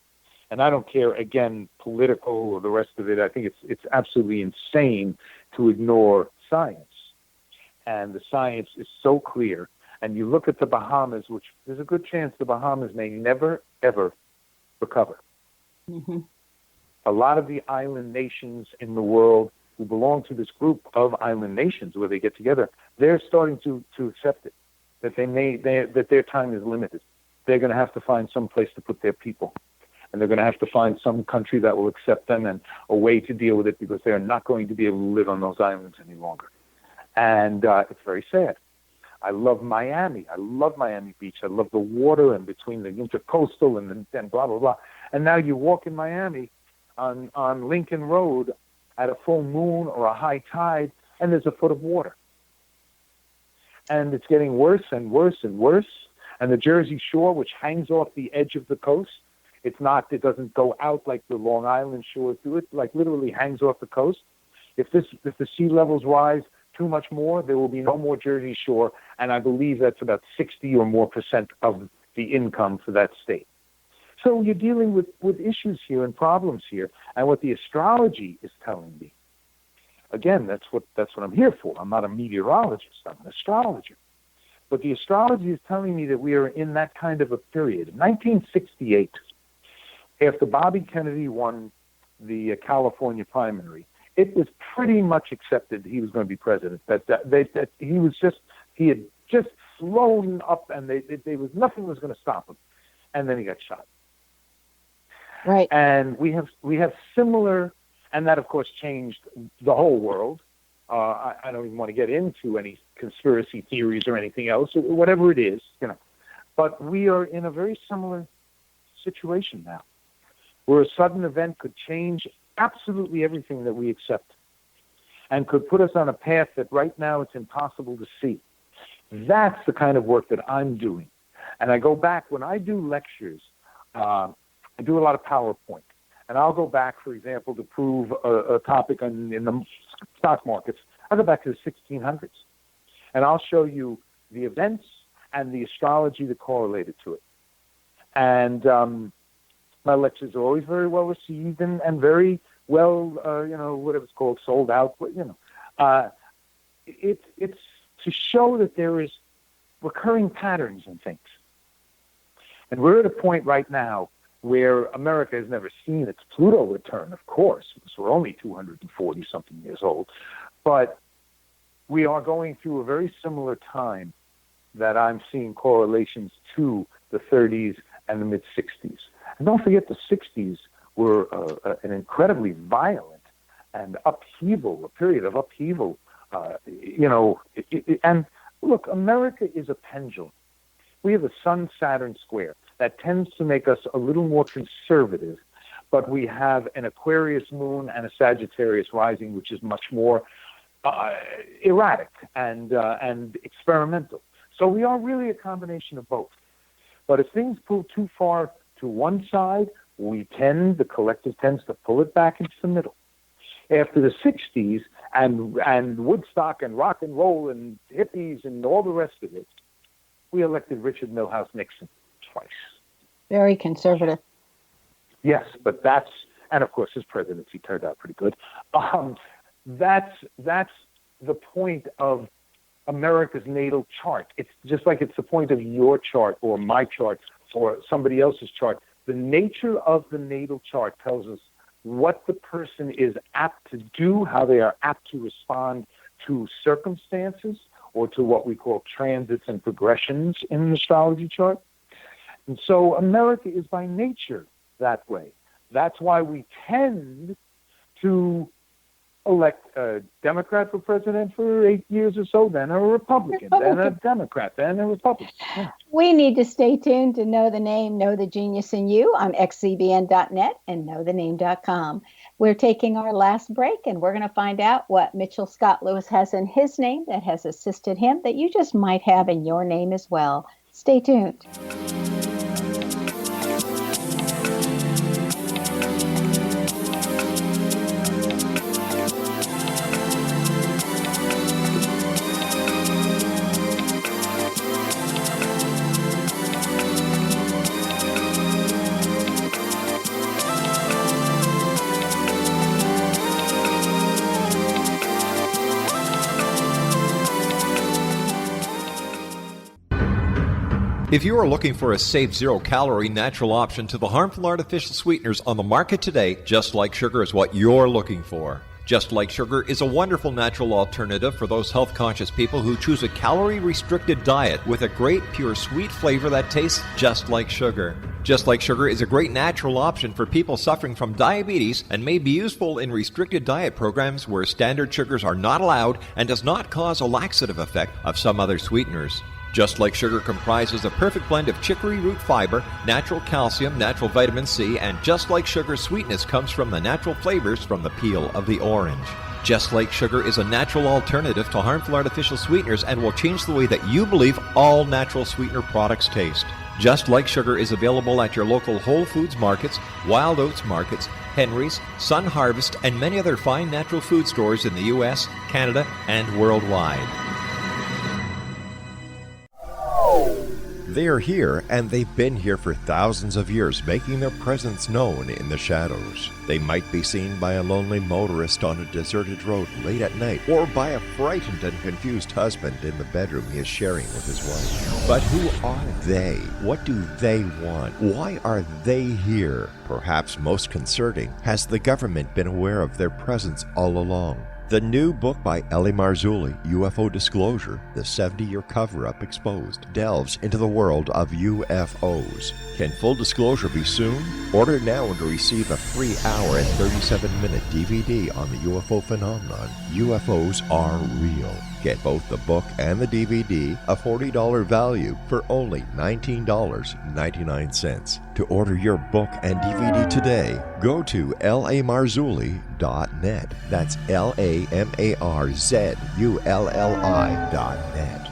And I don't care, again, political or the rest of it. I think it's absolutely insane to ignore science. And the science is so clear. And you look at the Bahamas, which there's a good chance the Bahamas may never, ever recover. Mm-hmm. A lot of the island nations in the world who belong to this group of island nations where they get together, they're starting to accept it, that that their time is limited. They're going to have to find some place to put their people. and they're going to have to find some country that will accept them and a way to deal with it, because they are not going to be able to live on those islands any longer. And it's very sad. I love Miami. I love Miami Beach. I love the water and between the intercoastal and blah, blah, blah. And now you walk in Miami on Lincoln Road at a full moon or a high tide, and there's a foot of water. And it's getting worse and worse and worse. And the Jersey Shore, which hangs off the edge of the coast, it doesn't go out like the Long Island shores do. It like literally hangs off the coast. If the sea levels rise too much more, there will be no more Jersey Shore, and I believe that's about 60 or more % of the income for that state. So you're dealing with issues here and problems here, and what the astrology is telling me, again, that's what I'm here for. I'm not a meteorologist, I'm an astrologer. But the astrology is telling me that we are in that kind of a period. In 1968, after Bobby Kennedy won the California primary, it was pretty much accepted that he was going to be president. That he had just flown up, and nothing was going to stop him. And then he got shot. Right. And we have similar, and that of course changed the whole world. I don't even want to get into any conspiracy theories or anything else, or whatever it is, But we are in a very similar situation now, where a sudden event could change absolutely everything that we accept, and could put us on a path that right now it's impossible to see. That's the kind of work that I'm doing. And I go back, when I do lectures, I do a lot of PowerPoint. And I'll go back, for example, to prove a topic in the stock markets. I'll go back to the 1600s. And I'll show you the events and the astrology that correlated to it. And my lectures are always very well received and very well, whatever it's called, sold out. It's to show that there is recurring patterns in things. And we're at a point right now where America has never seen its Pluto return, of course, because we're only 240-something years old. But we are going through a very similar time that I'm seeing correlations to the 30s and the mid-60s. And don't forget, the 60s were an incredibly violent and upheaval, a period of upheaval. And look, America is a pendulum. We have a Sun-Saturn square that tends to make us a little more conservative, but we have an Aquarius moon and a Sagittarius rising, which is much more erratic and experimental. So we are really a combination of both. But if things pull too far to one side, the collective tends to pull it back into the middle. After the 60s and Woodstock and rock and roll and hippies and all the rest of it, we elected Richard Milhouse Nixon twice. Very conservative. Yes, but and of course his presidency turned out pretty good. That's the point of America's natal chart. It's just like it's the point of your chart or my chart or somebody else's chart. The nature of the natal chart tells us what the person is apt to do, how they are apt to respond to circumstances or to what we call transits and progressions in an astrology chart. And so America is by nature that way. That's why we tend to elect a Democrat for president for 8 years or so, then a Republican, then a Democrat, then a Republican. Yeah. We need to stay tuned to Know the Name, Know the Genius in You on xzbn.net and knowthename.com. We're taking our last break, and we're going to find out what Mitchell Scott Lewis has in his name that has assisted him that you just might have in your name as well. Stay tuned. If you are looking for a safe, zero-calorie natural option to the harmful artificial sweeteners on the market today, Just Like Sugar is what you're looking for. Just Like Sugar is a wonderful natural alternative for those health-conscious people who choose a calorie-restricted diet with a great, pure, sweet flavor that tastes just like sugar. Just Like Sugar is a great natural option for people suffering from diabetes and may be useful in restricted diet programs where standard sugars are not allowed and does not cause a laxative effect of some other sweeteners. Just Like Sugar comprises a perfect blend of chicory root fiber, natural calcium, natural vitamin C, and Just Like Sugar's sweetness comes from the natural flavors from the peel of the orange. Just Like Sugar is a natural alternative to harmful artificial sweeteners and will change the way that you believe all natural sweetener products taste. Just Like Sugar is available at your local Whole Foods markets, Wild Oats markets, Henry's, Sun Harvest, and many other fine natural food stores in the U.S., Canada, and worldwide. They are here, and they've been here for thousands of years, making their presence known in the shadows. They might be seen by a lonely motorist on a deserted road late at night, or by a frightened and confused husband in the bedroom he is sharing with his wife. But who are they? What do they want? Why are they here? Perhaps most concerning, has the government been aware of their presence all along? The new book by Ellie Marzulli, UFO Disclosure, the 70-year cover-up exposed, delves into the world of UFOs. Can full disclosure be soon? Order now and receive a free hour and 37-minute DVD on the UFO phenomenon. UFOs are real. Get both the book and the DVD, a $40 value, for only $19.99. To order your book and DVD today, go to lamarzulli.net. That's LAMARZULLI.net.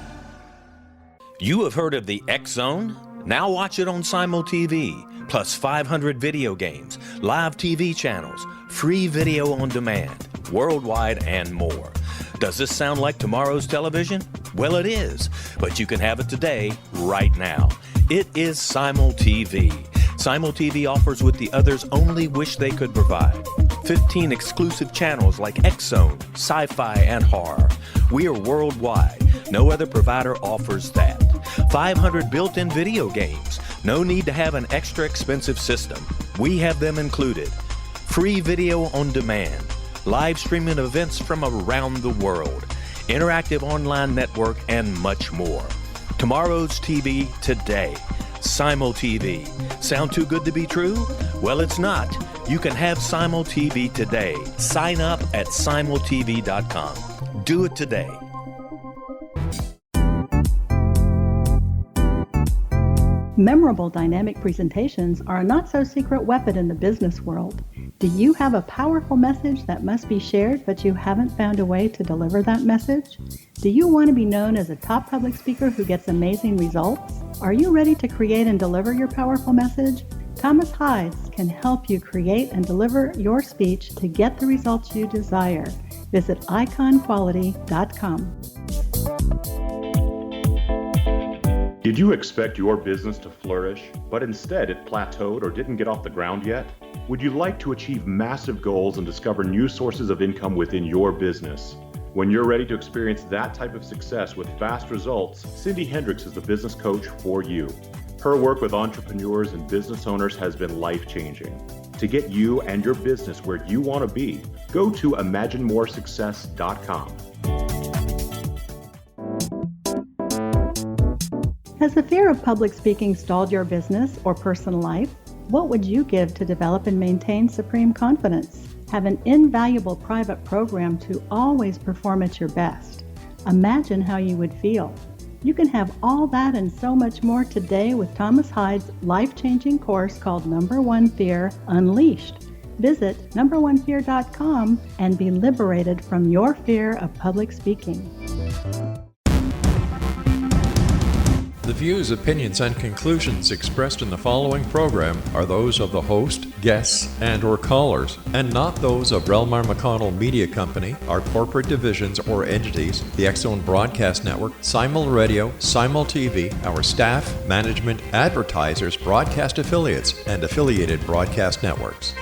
You have heard of the X Zone? Now watch it on Simul TV, plus 500 video games, live TV channels, free video on demand, worldwide, and more. Does this sound like tomorrow's television? Well, it is, but you can have it today, right now. It is Simul TV. Simul TV offers what the others only wish they could provide. 15 exclusive channels like X-Zone, Sci-Fi, and Horror. We are worldwide. No other provider offers that. 500 built-in video games. No need to have an extra expensive system. We have them included. Free video on demand. Live streaming events from around the world, interactive online network, and much more. Tomorrow's TV today. Simul TV. Sound too good to be true? Well, it's not. You can have Simul TV today. Sign up at simultv.com. Do it today. Memorable dynamic presentations are a not-so-secret weapon in the business world. Do you have a powerful message that must be shared, but you haven't found a way to deliver that message? Do you want to be known as a top public speaker who gets amazing results? Are you ready to create and deliver your powerful message? Thomas Hides can help you create and deliver your speech to get the results you desire. Visit iconquality.com. Did you expect your business to flourish, but instead it plateaued or didn't get off the ground yet? Would you like to achieve massive goals and discover new sources of income within your business? When you're ready to experience that type of success with fast results, Cindy Hendricks is the business coach for you. Her work with entrepreneurs and business owners has been life-changing. To get you and your business where you want to be, go to imaginemoresuccess.com. Has the fear of public speaking stalled your business or personal life? What would you give to develop and maintain supreme confidence? Have an invaluable private program to always perform at your best. Imagine how you would feel. You can have all that and so much more today with Thomas Hides' life-changing course called Number One Fear Unleashed. Visit numberonefear.com and be liberated from your fear of public speaking. The views, opinions, and conclusions expressed in the following program are those of the host, guests, and/or callers, and not those of Relmar McConnell Media Company, our corporate divisions or entities, the X-Zone Broadcast Network, Simul Radio, Simul TV, our staff, management, advertisers, broadcast affiliates, and affiliated broadcast networks.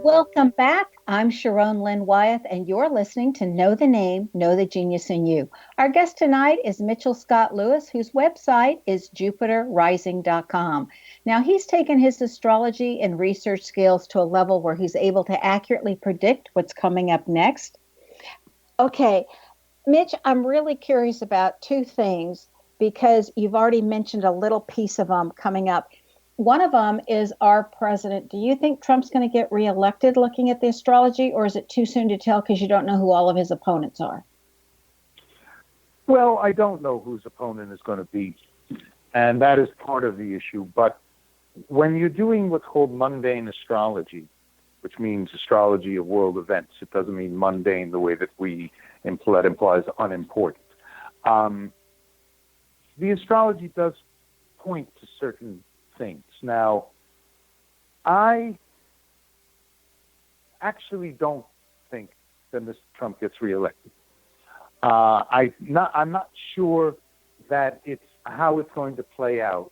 Welcome back. I'm Sharon Lynn Wyeth, and you're listening to Know the Name, Know the Genius in You. Our guest tonight is Mitchell Scott Lewis, whose website is jupiterrising.com. Now, he's taken his astrology and research skills to a level where he's able to accurately predict what's coming up next. Okay, Mitch, I'm really curious about two things because you've already mentioned a little piece of them coming up. One of them is our president. Do you think Trump's going to get reelected looking at the astrology, or is it too soon to tell because you don't know who all of his opponents are? Well, I don't know whose opponent is going to be, and that is part of the issue. But when you're doing what's called mundane astrology, which means astrology of world events, it doesn't mean mundane the way that that implies unimportant. The astrology does point to certain things. Now, I actually don't think that Mr. Trump gets reelected. I'm not sure that it's how it's going to play out.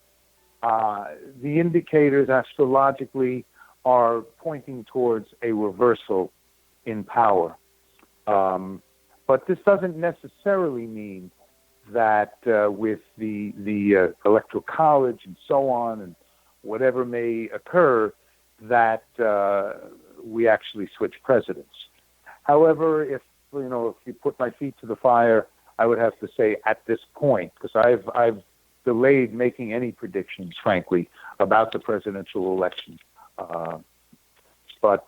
The indicators astrologically are pointing towards a reversal in power. But this doesn't necessarily mean that with the electoral college and so on and whatever may occur, that we actually switch presidents. However, if you put my feet to the fire, I would have to say at this point, because I've delayed making any predictions, frankly, about the presidential election. But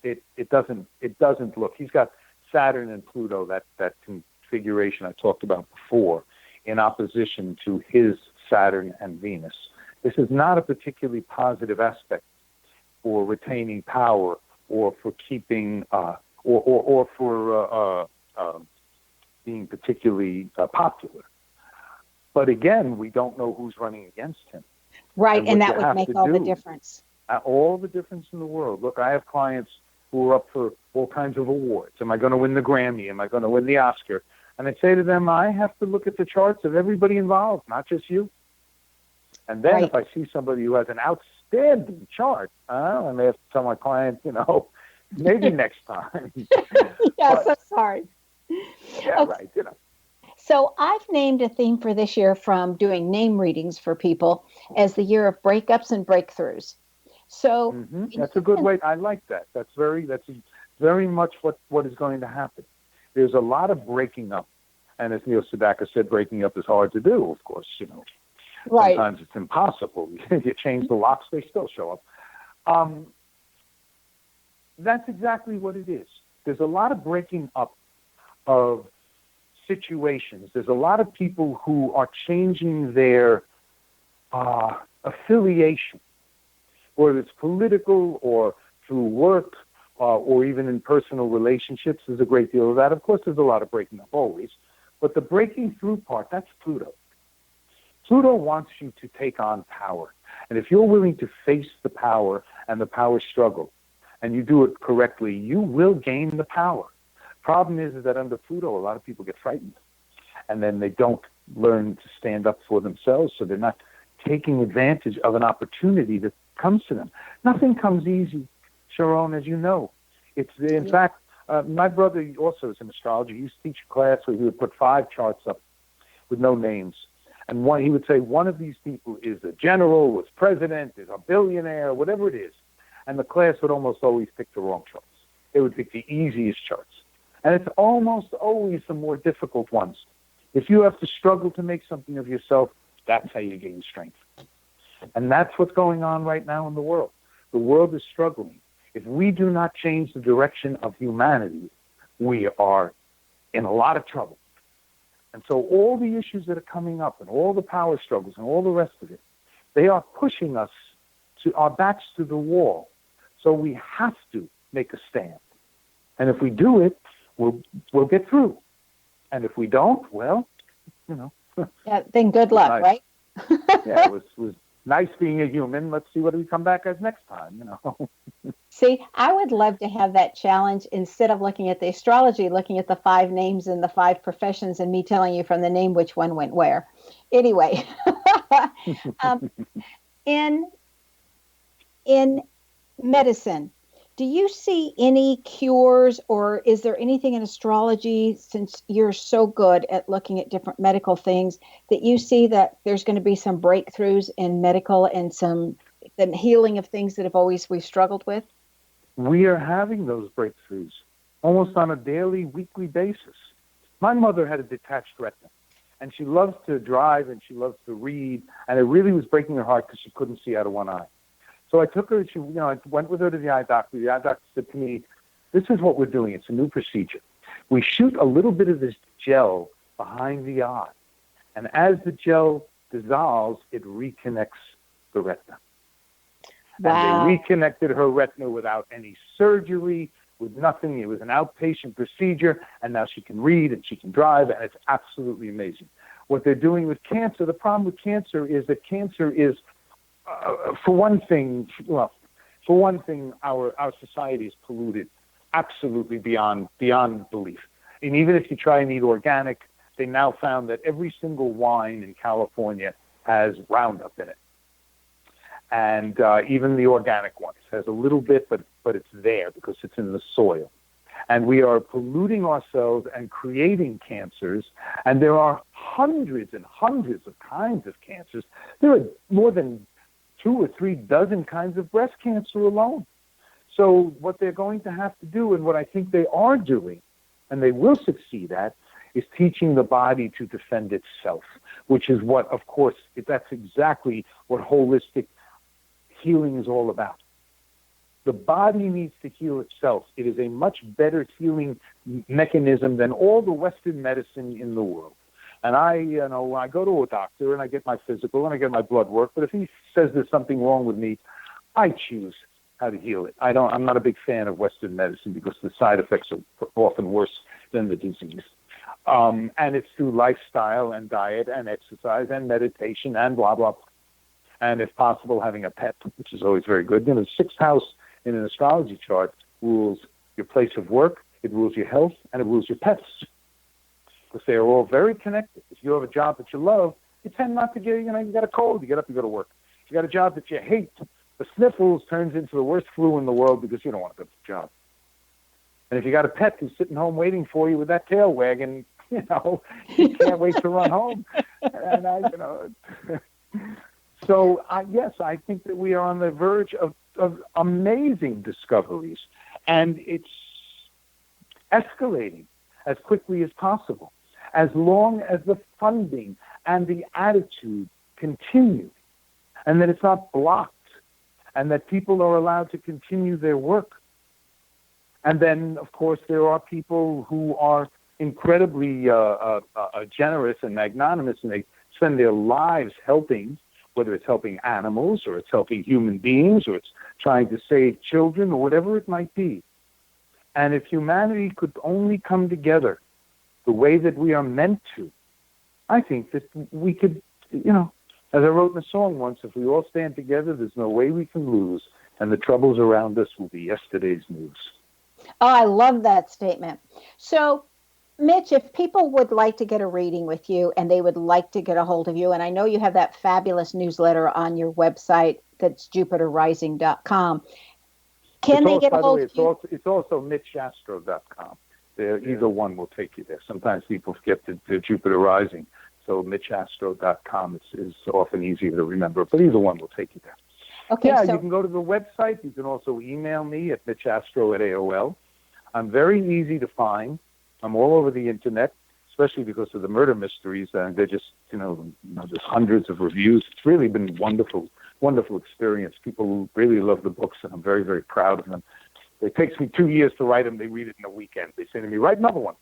it doesn't look. He's got Saturn and Pluto, that configuration I talked about before, in opposition to his Saturn and Venus. This is not a particularly positive aspect for retaining power or for keeping or for being particularly popular. But again, we don't know who's running against him. Right, and that would make all the difference. All the difference in the world. Look, I have clients who are up for all kinds of awards. Am I going to win the Grammy? Am I going to win the Oscar? And I say to them, I have to look at the charts of everybody involved, not just you. And then if I see somebody who has an outstanding chart, I may have to tell my client, maybe next time. So sorry. Yeah, okay. Right. So I've named a theme for this year from doing name readings for people as the year of breakups and breakthroughs. So that's a good way. I like that. That's very much what is going to happen. There's a lot of breaking up. And as Neil Sedaka said, breaking up is hard to do, of course, Right. Sometimes it's impossible. You change the locks, they still show up. That's exactly what it is. There's a lot of breaking up of situations. There's a lot of people who are changing their affiliation, whether it's political or through work or even in personal relationships. There's a great deal of that. Of course, there's a lot of breaking up always. But the breaking through part, that's Pluto. Pluto wants you to take on power. And if you're willing to face the power and the power struggle, and you do it correctly, you will gain the power. Problem is that under Pluto, a lot of people get frightened. And then they don't learn to stand up for themselves, so they're not taking advantage of an opportunity that comes to them. Nothing comes easy, Sharon, as you know. In fact, my brother also is an astrologer. He used to teach a class where he would put 5 charts up with no names. And he would say, one of these people is a general, was president, is a billionaire, whatever it is. And the class would almost always pick the wrong charts. They would pick the easiest charts. And it's almost always the more difficult ones. If you have to struggle to make something of yourself, that's how you gain strength. And that's what's going on right now in the world. The world is struggling. If we do not change the direction of humanity, we are in a lot of trouble. And so all the issues that are coming up and all the power struggles and all the rest of it, they are pushing us to our backs to the wall. So we have to make a stand. And if we do it, we'll get through. And if we don't, well, then good luck, nice. Right? Yeah, it was nice being a human. Let's see what we come back as next time, See, I would love to have that challenge instead of looking at the astrology, looking at the 5 names and the 5 professions and me telling you from the name which one went where. Anyway, in medicine, Do you see any cures, or is there anything in astrology, since you're so good at looking at different medical things, that you see that there's going to be some breakthroughs in medical and some the healing of things that we've struggled with? We are having those breakthroughs almost on a daily, weekly basis. My mother had a detached retina, and she loves to drive and she loves to read, and it really was breaking her heart because she couldn't see out of one eye. So I took her, I went with her to the eye doctor. The eye doctor said to me, this is what we're doing. It's a new procedure. We shoot a little bit of this gel behind the eye, and as the gel dissolves, it reconnects the retina. Wow. And they reconnected her retina without any surgery, with nothing. It was an outpatient procedure, and now she can read and she can drive, and it's absolutely amazing. What they're doing with cancer, the problem with cancer is that cancer is, for one thing, our society is polluted absolutely beyond belief. And even if you try and eat organic, they now found that every single wine in California has Roundup in it. And even the organic ones has a little bit, but it's there because it's in the soil. And we are polluting ourselves and creating cancers. And there are hundreds and hundreds of kinds of cancers. There are more than 2 or 3 dozen kinds of breast cancer alone. So what they're going to have to do, and what I think they are doing, and they will succeed at, is teaching the body to defend itself, which is what, of course, that's exactly what holistic healing is all about. The body needs to heal itself. It is a much better healing mechanism than all the Western medicine in the world. And I go to a doctor and I get my physical and I get my blood work, but if he says there's something wrong with me, I choose how to heal it. I'm not a big fan of Western medicine because the side effects are often worse than the disease. And it's through lifestyle and diet and exercise and meditation and blah, blah, blah. And if possible, having a pet, which is always very good. The 6th house in an astrology chart rules your place of work, it rules your health, and it rules your pets. Because they are all very connected. If you have a job that you love, you tend not to get, you got a cold, you get up, you go to work. If you got a job that you hate, the sniffles turns into the worst flu in the world because you don't want to go to the job. And if you got a pet who's sitting home waiting for you with that tail wagging, you can't wait to run home. And So, yes, I think that we are on the verge of amazing discoveries, and it's escalating as quickly as possible, as long as the funding and the attitude continue, and that it's not blocked, and that people are allowed to continue their work. And then, of course, there are people who are incredibly generous and magnanimous, and they spend their lives helping, whether it's helping animals or it's helping human beings or it's trying to save children or whatever it might be. And if humanity could only come together the way that we are meant to, I think that we could, as I wrote in a song once, if we all stand together, there's no way we can lose, and the troubles around us will be yesterday's news. Oh, I love that statement. So, Mitch, if people would like to get a reading with you and they would like to get a hold of you, and I know you have that fabulous newsletter on your website that's jupiterrising.com. Can they get a hold of you? It's also mitchastro.com. Either one will take you there. Sometimes people forget the Jupiter Rising, so mitchastro.com is often easier to remember, but either one will take you there. Okay, yeah, you can go to the website. You can also email me at mitchastro@AOL. I'm very easy to find. I'm all over the internet, especially because of the murder mysteries. They're just, there's hundreds of reviews. It's really been wonderful experience. People really love the books, and I'm very, very proud of them. It takes me 2 years to write them. They read it in a weekend. They say to me, write another one.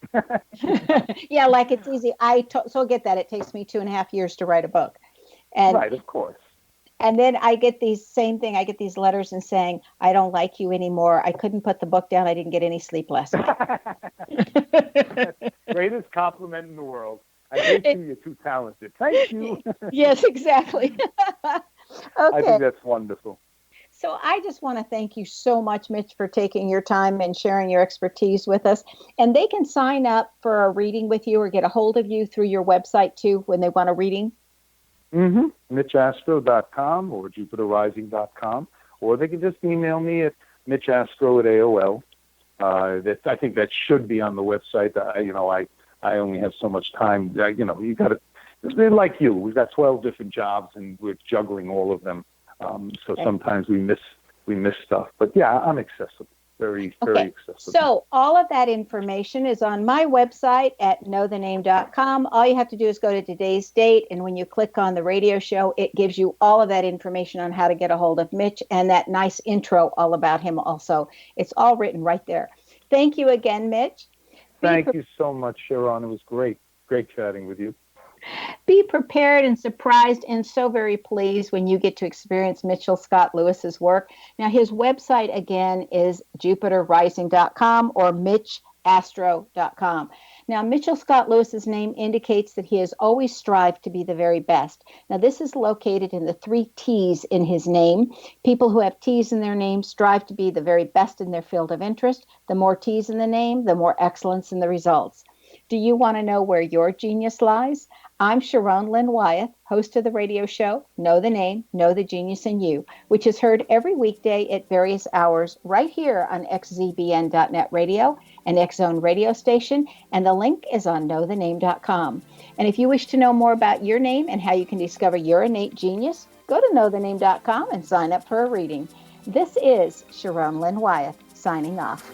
Yeah, like it's easy. I so get that. It takes me 2.5 years to write a book. And right, of course. And then I get these letters and saying, I don't like you anymore. I couldn't put the book down. I didn't get any sleep last night. Greatest compliment in the world. I hate you. You're too talented. Thank you. Yes, exactly. Okay. I think that's wonderful. So I just want to thank you so much, Mitch, for taking your time and sharing your expertise with us. And they can sign up for a reading with you or get a hold of you through your website, too, when they want a reading. mitchastro.com or jupiterrising.com, or they can just email me at MitchAstro at AOL. I think that should be on the website. I only have so much time. You got to. They're like you. We've got 12 different jobs, and we're juggling all of them. So sometimes we miss stuff. But yeah, I'm accessible. Very accessible. So all of that information is on my website at knowthename.com. All you have to do is go to today's date, and when you click on the radio show, it gives you all of that information on how to get a hold of Mitch and that nice intro all about him also. It's all written right there. Thank you again, Mitch. Thank you so much, Sharon. It was great chatting with you. Be prepared and surprised and so very pleased when you get to experience Mitchell Scott Lewis's work. Now, his website, again, is jupiterrising.com or mitchastro.com. Now, Mitchell Scott Lewis's name indicates that he has always strived to be the very best. Now, this is located in the 3 T's in his name. People who have T's in their name strive to be the very best in their field of interest. The more T's in the name, the more excellence in the results. Do you want to know where your genius lies? I'm Sharon Lynn Wyeth, host of the radio show, Know the Name, Know the Genius in You, which is heard every weekday at various hours right here on xzbn.net radio, an X-Zone radio station, and the link is on knowthename.com. And if you wish to know more about your name and how you can discover your innate genius, go to knowthename.com and sign up for a reading. This is Sharon Lynn Wyeth, signing off.